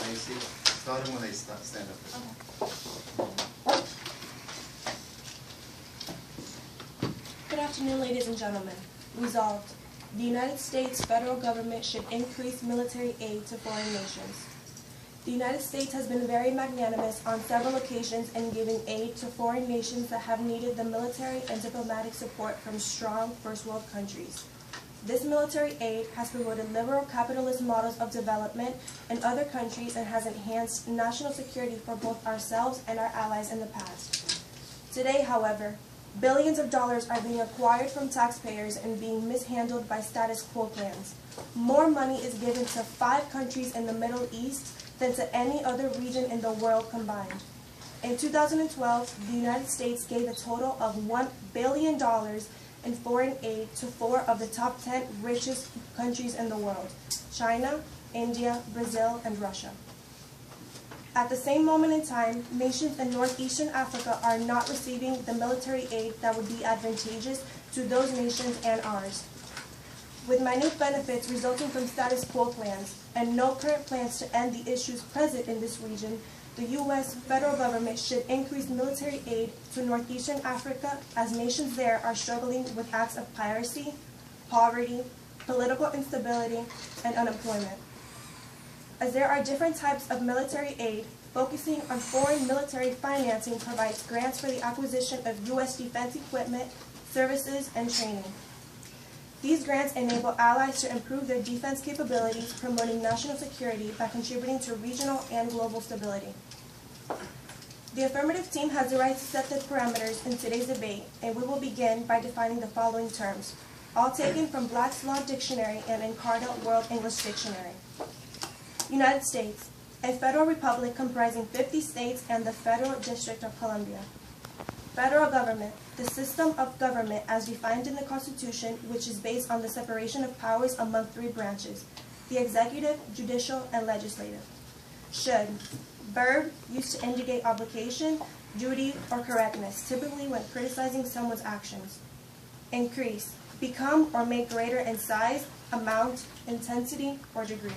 Macy. Tell them when they stand up. Good afternoon, ladies and gentlemen. Resolved, the United States federal government should increase military aid to foreign nations. The United States has been very magnanimous on several occasions in giving aid to foreign nations that have needed the military and diplomatic support from strong first world countries. This military aid has promoted liberal capitalist models of development in other countries and has enhanced national security for both ourselves and our allies in the past. Today, however, billions of dollars are being acquired from taxpayers and being mishandled by status quo plans. More money is given to 5 countries in the Middle East than to any other region in the world combined. In 2012, the United States gave a total of $1 billion in foreign aid to 4 of the top 10 richest countries in the world: China, India, Brazil, and Russia. At the same moment in time, nations in northeastern Africa are not receiving the military aid that would be advantageous to those nations and ours. With minute benefits resulting from status quo plans and no current plans to end the issues present in this region, the U.S. federal government should increase military aid to northeastern Africa, as nations there are struggling with acts of piracy, poverty, political instability, and unemployment. As there are different types of military aid, focusing on foreign military financing provides grants for the acquisition of U.S. defense equipment, services, and training. These grants enable allies to improve their defense capabilities, promoting national security by contributing to regional and global stability. The affirmative team has the right to set the parameters in today's debate, and we will begin by defining the following terms, all taken from Black's Law Dictionary and Encarta World English Dictionary. United States, a federal republic comprising 50 states and the Federal District of Columbia. Federal government, the system of government as defined in the Constitution, which is based on the separation of powers among 3 branches, the executive, judicial, and legislative. Should, verb used to indicate obligation, duty, or correctness, typically when criticizing someone's actions. Increase, become or make greater in size, amount, intensity, or degree.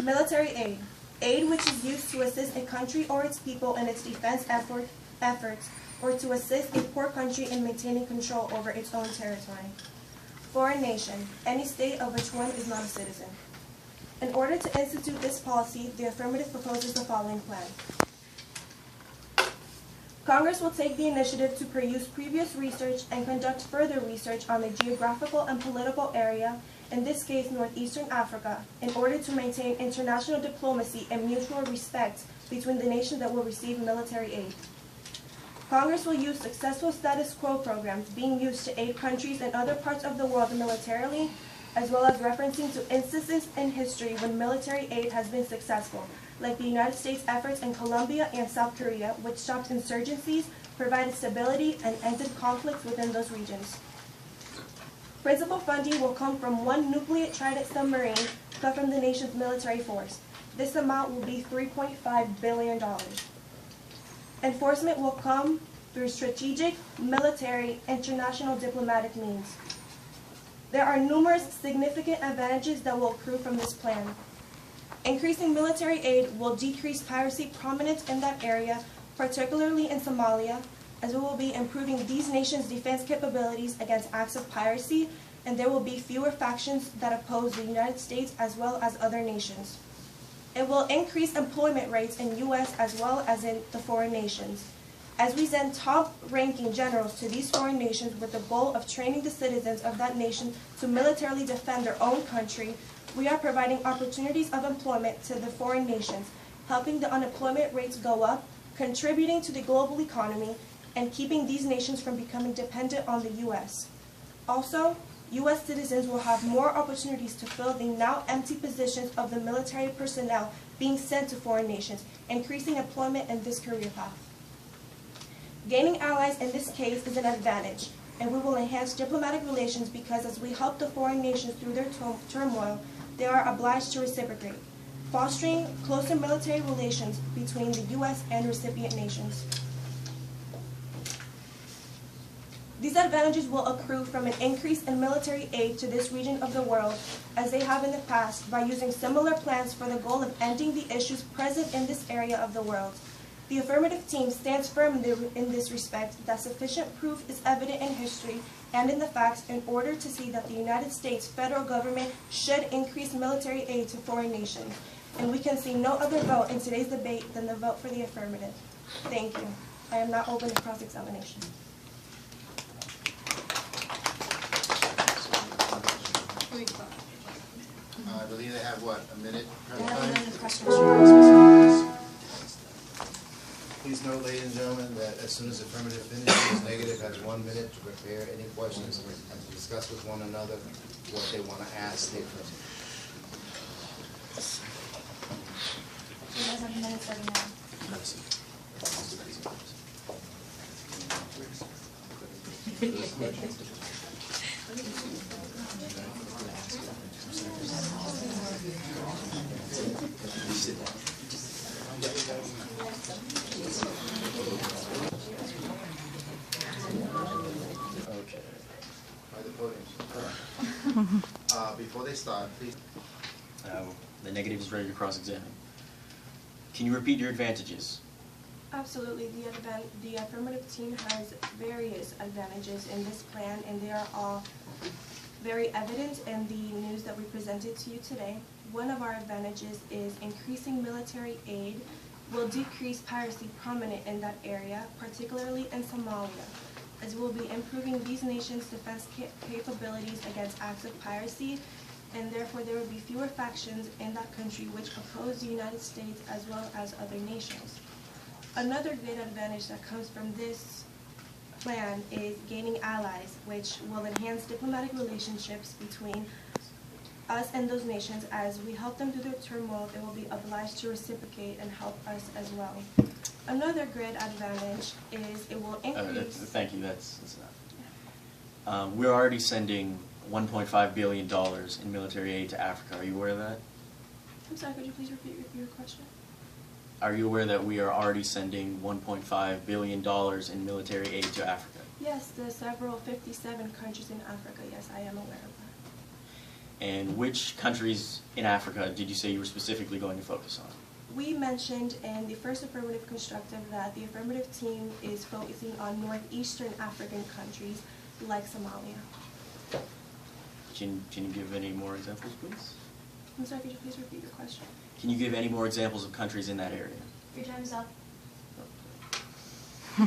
Military aid, aid which is used to assist a country or its people in its defense efforts, or to assist a poor country in maintaining control over its own territory. Foreign nation, any state of which one is not a citizen. In order to institute this policy, the affirmative proposes the following plan. Congress will take the initiative to peruse previous research and conduct further research on the geographical and political area, in this case northeastern Africa, in order to maintain international diplomacy and mutual respect between the nations that will receive military aid. Congress will use successful status quo programs being used to aid countries in other parts of the world militarily, as well as referencing to instances in history when military aid has been successful, like the United States efforts in Colombia and South Korea, which stopped insurgencies, provided stability, and ended conflicts within those regions. Principal funding will come from 1 nuclear Trident submarine cut from the nation's military force. This amount will be $3.5 billion. Enforcement will come through strategic, military, international diplomatic means. There are numerous significant advantages that will accrue from this plan. Increasing military aid will decrease piracy prominence in that area, particularly in Somalia, as we will be improving these nations' defense capabilities against acts of piracy, and there will be fewer factions that oppose the United States as well as other nations. It will increase employment rates in U.S. as well as in the foreign nations. As we send top-ranking generals to these foreign nations with the goal of training the citizens of that nation to militarily defend their own country, we are providing opportunities of employment to the foreign nations, helping the unemployment rates go up, contributing to the global economy, and keeping these nations from becoming dependent on the U.S. Also, U.S. citizens will have more opportunities to fill the now empty positions of the military personnel being sent to foreign nations, increasing employment in this career path. Gaining allies in this case is an advantage, and we will enhance diplomatic relations because as we help the foreign nations through their turmoil, they are obliged to reciprocate, fostering closer military relations between the U.S. and recipient nations. These advantages will accrue from an increase in military aid to this region of the world, as they have in the past, by using similar plans for the goal of ending the issues present in this area of the world. The affirmative team stands firm in this respect that sufficient proof is evident in history and in the facts in order to see that the United States federal government should increase military aid to foreign nations. And we can see no other vote in today's debate than the vote for the affirmative. Thank you. I am now open to cross-examination. I believe they have what, a minute? I have a minute of questions. Please note, ladies and gentlemen, that as soon as affirmative finishes, negative has 1 minute to prepare any questions and to discuss with one another what they want to ask the affirmative. You guys have a minute starting now. Okay. By the podium. Before they start, please. The negative is ready to cross-examine. Can you repeat your advantages? Absolutely. The affirmative team has various advantages in this plan, and they are all very evident in the news that we presented to you today. One of our advantages is increasing military aid will decrease piracy prominent in that area, particularly in Somalia, as we'll be improving these nations' defense capabilities against acts of piracy, and therefore there will be fewer factions in that country which oppose the United States as well as other nations. Another great advantage that comes from this plan is gaining allies, which will enhance diplomatic relationships between us and those nations. As we help them through their turmoil, they will be obliged to reciprocate and help us as well. Another great advantage is it will increase... Thank you, that's enough. We're already sending $1.5 billion in military aid to Africa. Are you aware of that? I'm sorry, could you please repeat your question? Are you aware that we are already sending $1.5 billion in military aid to Africa? Yes, the several 57 countries in Africa, yes, I am aware of that. And which countries in Africa did you say you were specifically going to focus on? We mentioned in the first affirmative constructive that the affirmative team is focusing on northeastern African countries like Somalia. Can you give any more examples, please? I'm sorry, could you please repeat your question? Can you give any more examples of countries in that area? Your time is up. How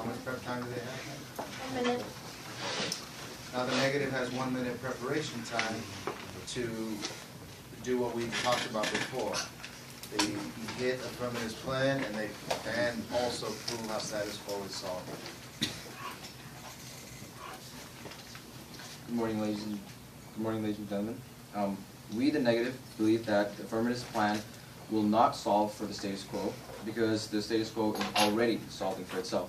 much prep time do they have? 1 minute. Now, the negative has 1 minute preparation time to do what we talked about before. They hit affirmative's plan, and they can also prove how status quo is solved. Good morning, ladies and gentlemen. We, the negative, believe that the affirmative's plan will not solve for the status quo because the status quo is already solving for itself.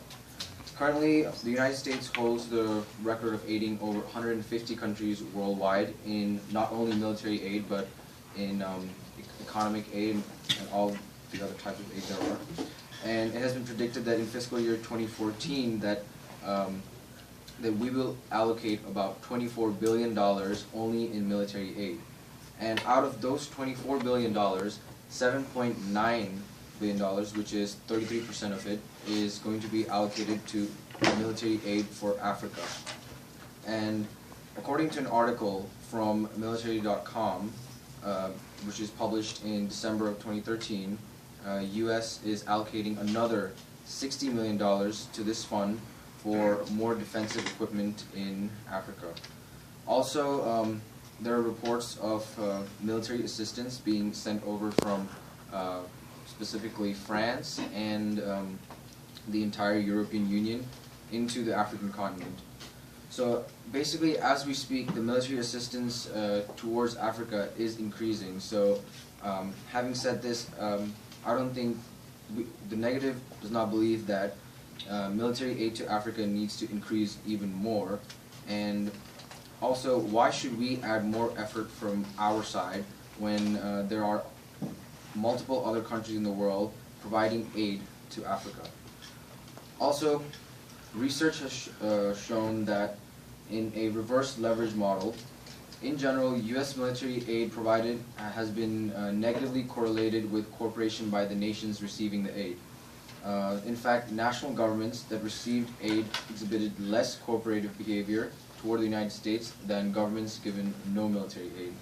Currently, the United States holds the record of aiding over 150 countries worldwide in not only military aid but in economic aid and all the other types of aid there are. And it has been predicted that in fiscal year 2014 that we will allocate about $24 billion only in military aid. And out of those $24 billion, $7.9 billion, which is 33% of it, is going to be allocated to military aid for Africa. And according to an article from military.com, which is published in December of 2013, U.S. is allocating another $60 million to this fund for more defensive equipment in Africa. Also, there are reports of military assistance being sent over from specifically France and the entire European Union into the African continent. So basically, as we speak, the military assistance towards Africa is increasing. So having said this, I don't think the negative does not believe that military aid to Africa needs to increase even more. And also, why should we add more effort from our side when there are multiple other countries in the world providing aid to Africa. Also, research has shown that in a reverse leverage model, in general, U.S. military aid provided has been negatively correlated with cooperation by the nations receiving the aid. In fact, national governments that received aid exhibited less cooperative behavior toward the United States than governments given no military aid.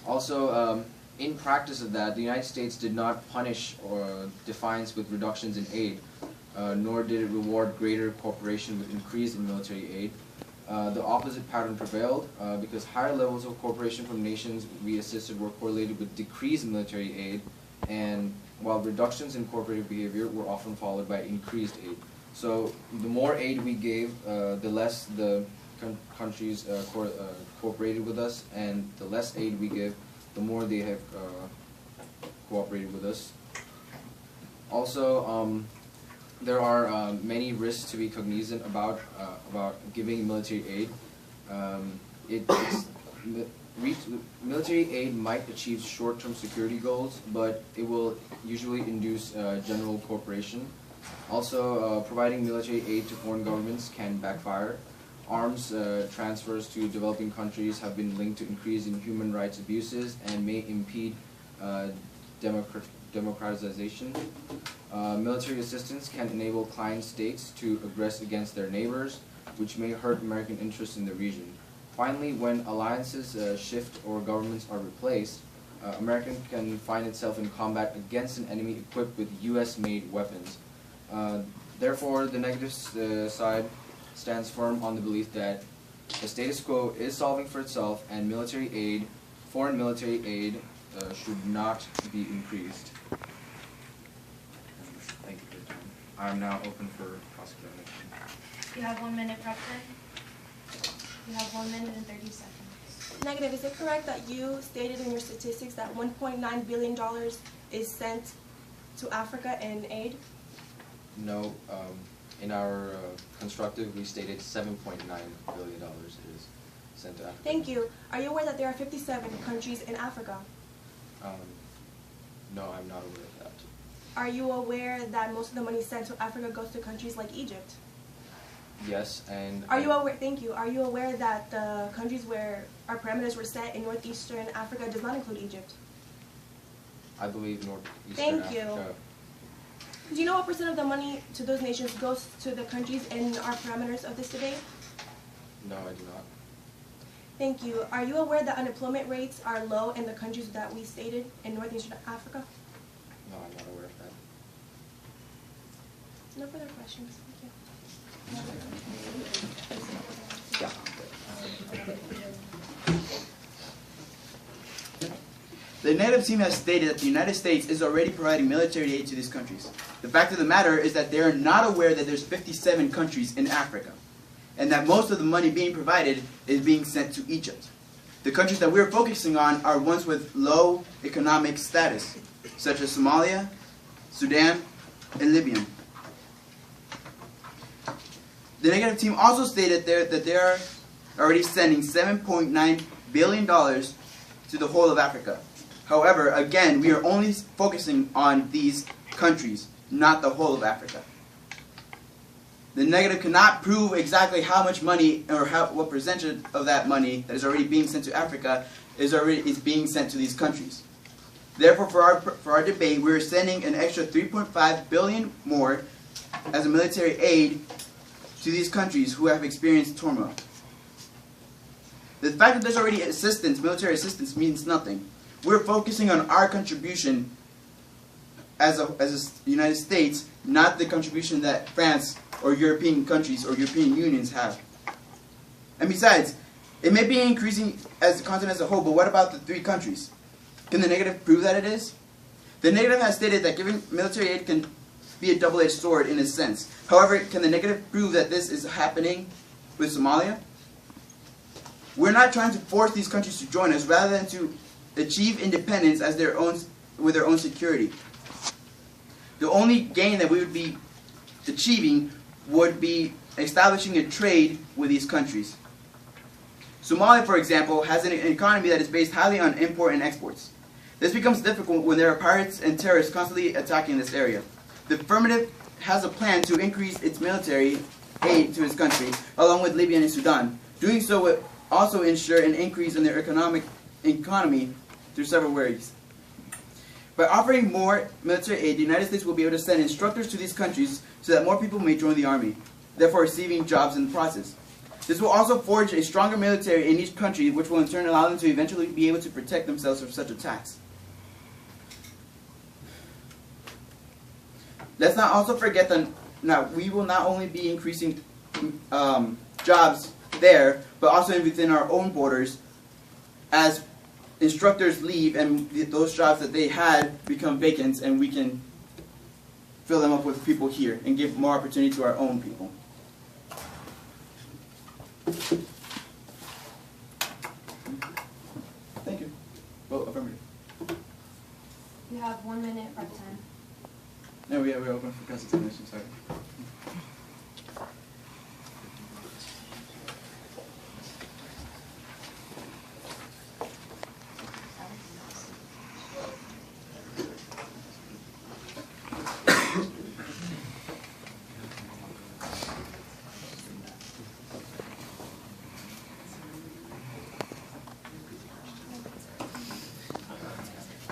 Also, in practice of that, the United States did not punish defiance with reductions in aid, nor did it reward greater cooperation with increase in military aid. The opposite pattern prevailed because higher levels of cooperation from nations we assisted were correlated with decreased military aid, and while reductions in cooperative behavior were often followed by increased aid. So the more aid we gave, the less the countries cooperated with us, and the less aid we give, the more they have cooperated with us. Also, there are many risks to be cognizant about giving military aid. Military aid might achieve short-term security goals, but it will usually induce general cooperation. Also, providing military aid to foreign governments can backfire. Arms transfers to developing countries have been linked to increase in human rights abuses and may impede democratization. Military assistance can enable client states to aggress against their neighbors, which may hurt American interests in the region. Finally, when alliances shift or governments are replaced, America can find itself in combat against an enemy equipped with US-made weapons. Therefore, the negative side stands firm on the belief that the status quo is solving for itself, and military aid, foreign military aid, should not be increased. Thank you for your time. I am now open for cross-examination. You have 1 minute, Preston. You have 1 minute and 30 seconds. Negative. Is it correct that you stated in your statistics that $1.9 billion is sent to Africa in aid? No. In our constructive, we stated $7.9 billion is sent to Africa. Thank you. Are you aware that there are 57 countries in Africa? No, I'm not aware of that. Are you aware that most of the money sent to Africa goes to countries like Egypt? Yes, and... Are you aware, thank you, are you aware that the countries where our parameters were set in northeastern Africa does not include Egypt? I believe northeastern Thank you. Africa... Do you know what % of the money to those nations goes to the countries in our parameters of this debate? No, I do not. Thank you. Are you aware that unemployment rates are low in the countries that we stated in northeastern Africa? No, I'm not aware of that. No further questions. Thank you. The negative team has stated that the United States is already providing military aid to these countries. The fact of the matter is that they are not aware that there's 57 countries in Africa, and that most of the money being provided is being sent to Egypt. The countries that we're focusing on are ones with low economic status, such as Somalia, Sudan, and Libya. The negative team also stated that they are already sending $7.9 billion to the whole of Africa. However, again, we are only focusing on these countries, not the whole of Africa. The negative cannot prove exactly how much money or what percentage of that money that is already being sent to Africa is being sent to these countries. Therefore, for our debate, we are sending an extra $3.5 billion more as a military aid to these countries who have experienced turmoil. The fact that there's already assistance, military assistance, means nothing. We're focusing on our contribution as a United States, not the contribution that France or European countries or European unions have. And besides, it may be increasing as the continent as a whole, but what about the 3 countries? Can the negative prove that it is? The negative has stated that giving military aid can be a double-edged sword in a sense. However, can the negative prove that this is happening with Somalia? We're not trying to force these countries to join us, rather than to achieve independence as with their own security. The only gain that we would be achieving would be establishing a trade with these countries. Somalia, for example, has an economy that is based highly on import and exports. This becomes difficult when there are pirates and terrorists constantly attacking this area. The affirmative has a plan to increase its military aid to its country, along with Libya and Sudan. Doing so would also ensure an increase in their economy through several ways. By offering more military aid, the United States will be able to send instructors to these countries so that more people may join the army, therefore receiving jobs in the process. This will also forge a stronger military in each country, which will in turn allow them to eventually be able to protect themselves from such attacks. Let's not also forget that now we will not only be increasing jobs there, but also within our own borders as instructors leave and those jobs that they had become vacant, and we can fill them up with people here and give more opportunity to our own people. Thank you. Vote affirmative. You have 1 minute prep time. No, we're open for cross-examination, sorry.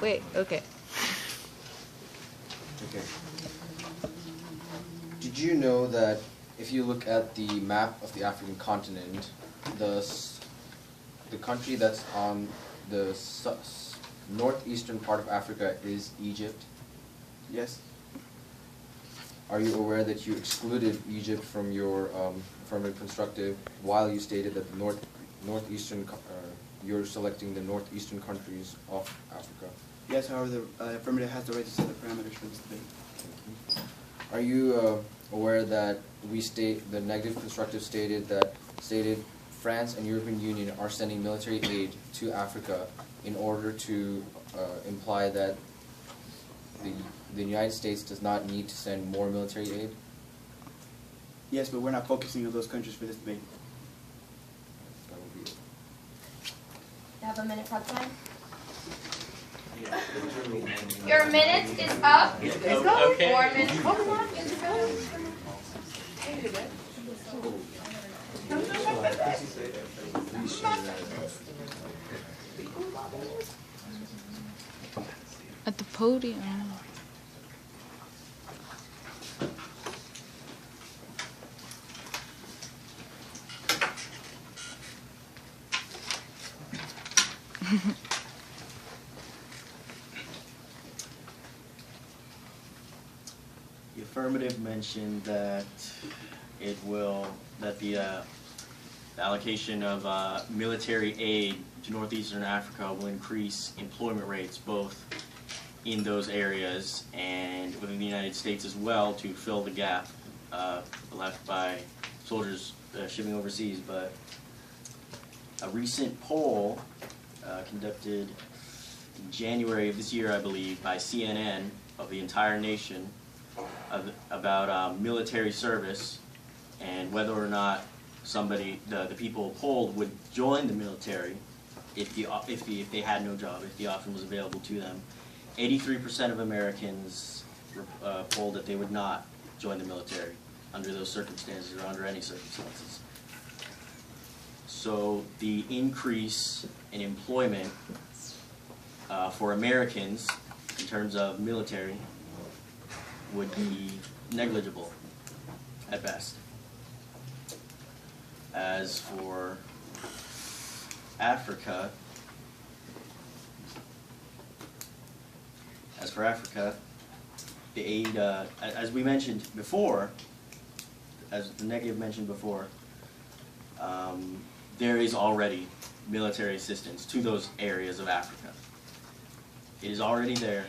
Wait, okay. Okay. Did you know that if you look at the map of the African continent, the country that's on the northeastern part of Africa is Egypt? Yes. Are you aware that you excluded Egypt from your affirmative constructive while you stated that the northeastern you're selecting the northeastern countries of Africa? Yes, however, the affirmative has the right to set the parameters for this debate. Are you aware that the negative constructive stated France and European Union are sending military aid to Africa in order to imply that the United States does not need to send more military aid? Yes, but we're not focusing on those countries for this debate. That would be it. You have 1 minute prep time. Your minute is up. Okay. 4 minutes. At the podium. The affirmative mentioned that the allocation of military aid to northeastern Africa will increase employment rates both in those areas and within the United States as well to fill the gap left by soldiers shipping overseas. But a recent poll conducted in January of this year, I believe, by CNN of the entire nation about military service and whether or not the people polled would join the military if they had no job, if the option was available to them. 83% of Americans polled that they would not join the military under those circumstances or under any circumstances. So the increase in employment for Americans in terms of military would be negligible at best. As for Africa, the aid, as we mentioned before, as the negative mentioned before, there is already military assistance to those areas of Africa. It is already there,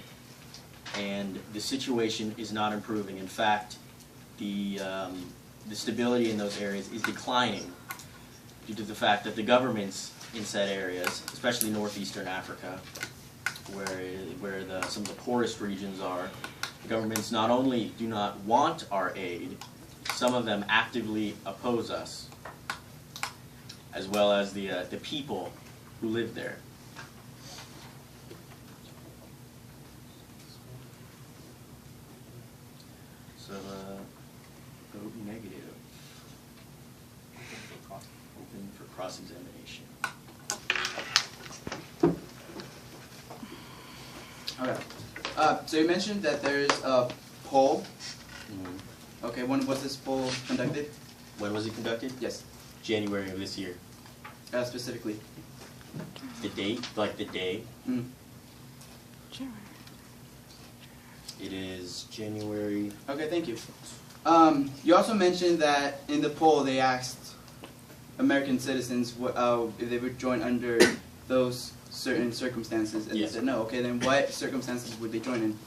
and the situation is not improving. In fact, the stability in those areas is declining due to the fact that the governments in said areas, especially northeastern Africa, where some of the poorest regions are, the governments not only do not want our aid, some of them actively oppose us, as well as the people who live there. So, vote negative. Open for cross-examination. Okay. So you mentioned that there's a poll. Okay, when was this poll conducted? When was it conducted? Yes, January of this year. specifically. The date, like the day, Mm. it is January. Okay, thank you. You also mentioned that in the poll they asked American citizens if they would join under those certain circumstances, and Yes. they said no. Okay, then what circumstances would they join in?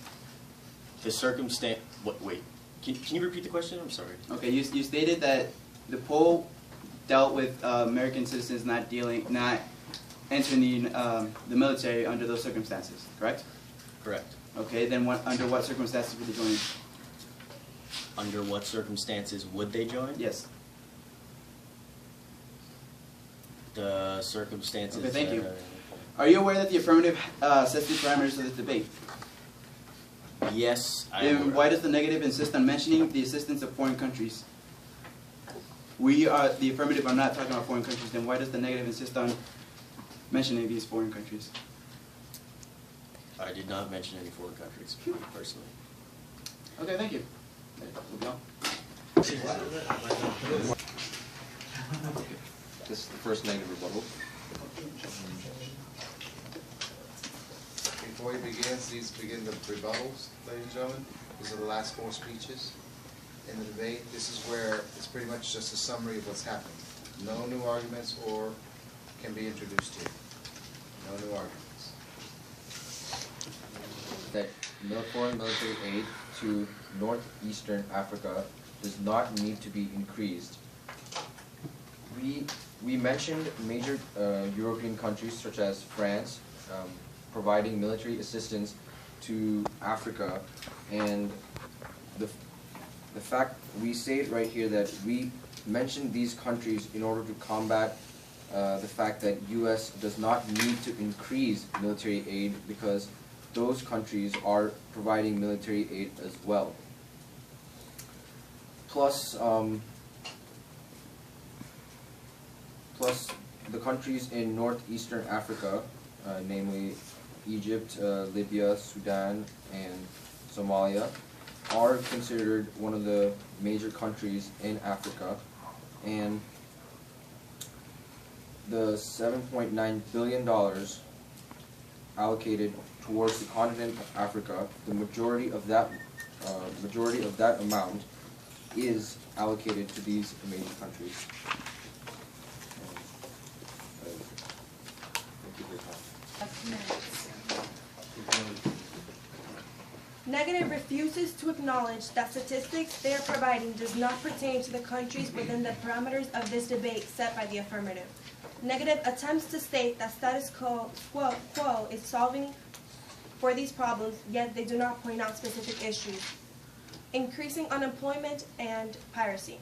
The circumstance. Wait. Can you repeat the question? I'm sorry. Okay, you stated that the poll dealt with American citizens not entering the military under those circumstances, correct? Correct. Okay, then under what circumstances would they join in? Under what circumstances would they join? Yes. The circumstances. Okay, thank you. Are you aware that the affirmative sets the parameters of the debate? Yes, I Then am. why does the negative insist on mentioning the assistance of foreign countries? The affirmative are not talking about foreign countries, then why does the negative insist on mentioning these foreign countries? I did not mention any foreign countries, personally. Okay, thank you. Moving on. This is the first negative rebuttal. Before he begins, these begin the rebuttals, ladies and gentlemen. These are the last four speeches in the debate. This is where it's pretty much just a summary of what's happened. No new arguments or can be introduced here. No new arguments. That foreign military aid to northeastern Africa does not need to be increased. We mentioned major European countries such as France providing military assistance to Africa, and the fact we say it right here that we mentioned these countries in order to combat the fact that U.S. does not need to increase military aid because those countries are providing military aid as well. Plus the countries in northeastern Africa, namely Egypt, Libya, Sudan, and Somalia, are considered one of the major countries in Africa, and the $7.9 billion allocated towards the continent of Africa, the majority of that amount is allocated to these major countries. Thank you for your time. Negative refuses to acknowledge that statistics they are providing does not pertain to the countries within the parameters of this debate set by the affirmative. Negative attempts to state that status quo is solving for these problems, yet they do not point out specific issues. Increasing unemployment and piracy.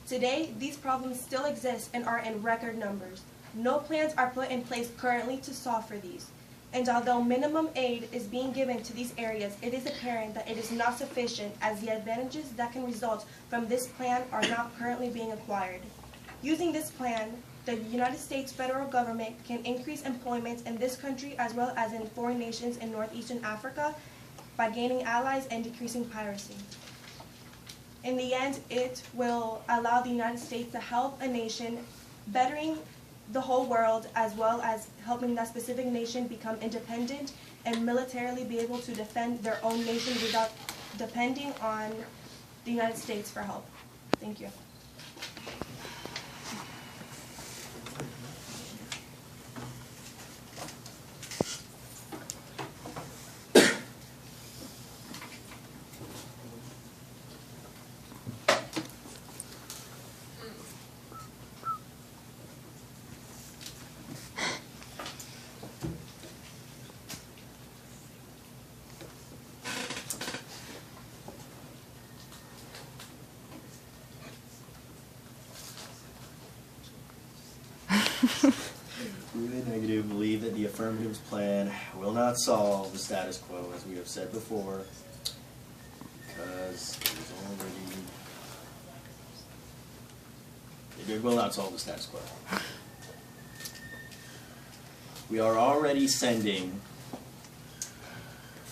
Today, these problems still exist and are in record numbers. No plans are put in place currently to solve for these. And although minimum aid is being given to these areas, it is apparent that it is not sufficient as the advantages that can result from this plan are not currently being acquired. Using this plan, the United States federal government can increase employment in this country as well as in foreign nations in northeastern Africa by gaining allies and decreasing piracy. In the end, it will allow the United States to help a nation bettering the whole world, as well as helping that specific nation become independent and militarily be able to defend their own nation without depending on the United States for help. Thank you. We, the negative, believe that the affirmative's plan will not solve the status quo, as we have said before. because it was already, it will not solve the status quo. We are already sending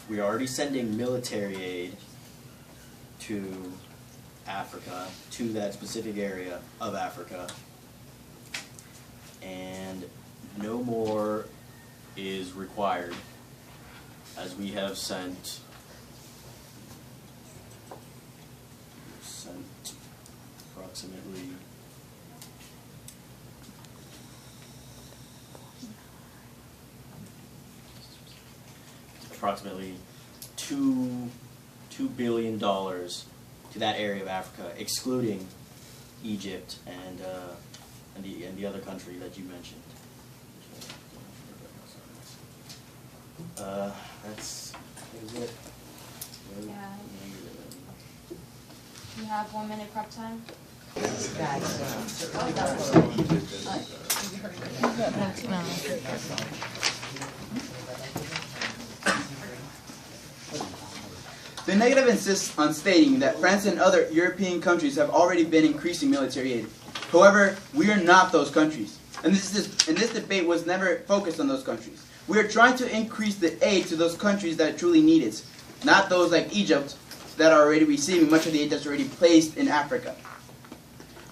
military aid to Africa, to that specific area of Africa, and no more is required, as we have sent approximately $2 billion to that area of Africa, excluding Egypt and the other country that you mentioned. That's it. Yeah. You have 1 minute prep time. The negative insists on stating that France and other European countries have already been increasing military aid. However, we are not those countries. And this debate was never focused on those countries. We are trying to increase the aid to those countries that truly need it, not those like Egypt that are already receiving much of the aid that's already placed in Africa.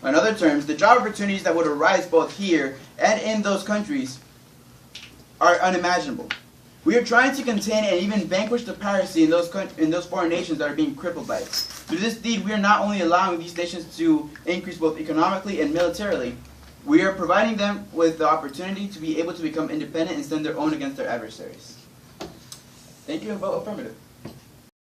In other terms, the job opportunities that would arise both here and in those countries are unimaginable. We are trying to contain and even vanquish the piracy in those foreign nations that are being crippled by it. Through this deed, we are not only allowing these nations to increase both economically and militarily, we are providing them with the opportunity to be able to become independent and stand their own against their adversaries. Thank you, and vote affirmative.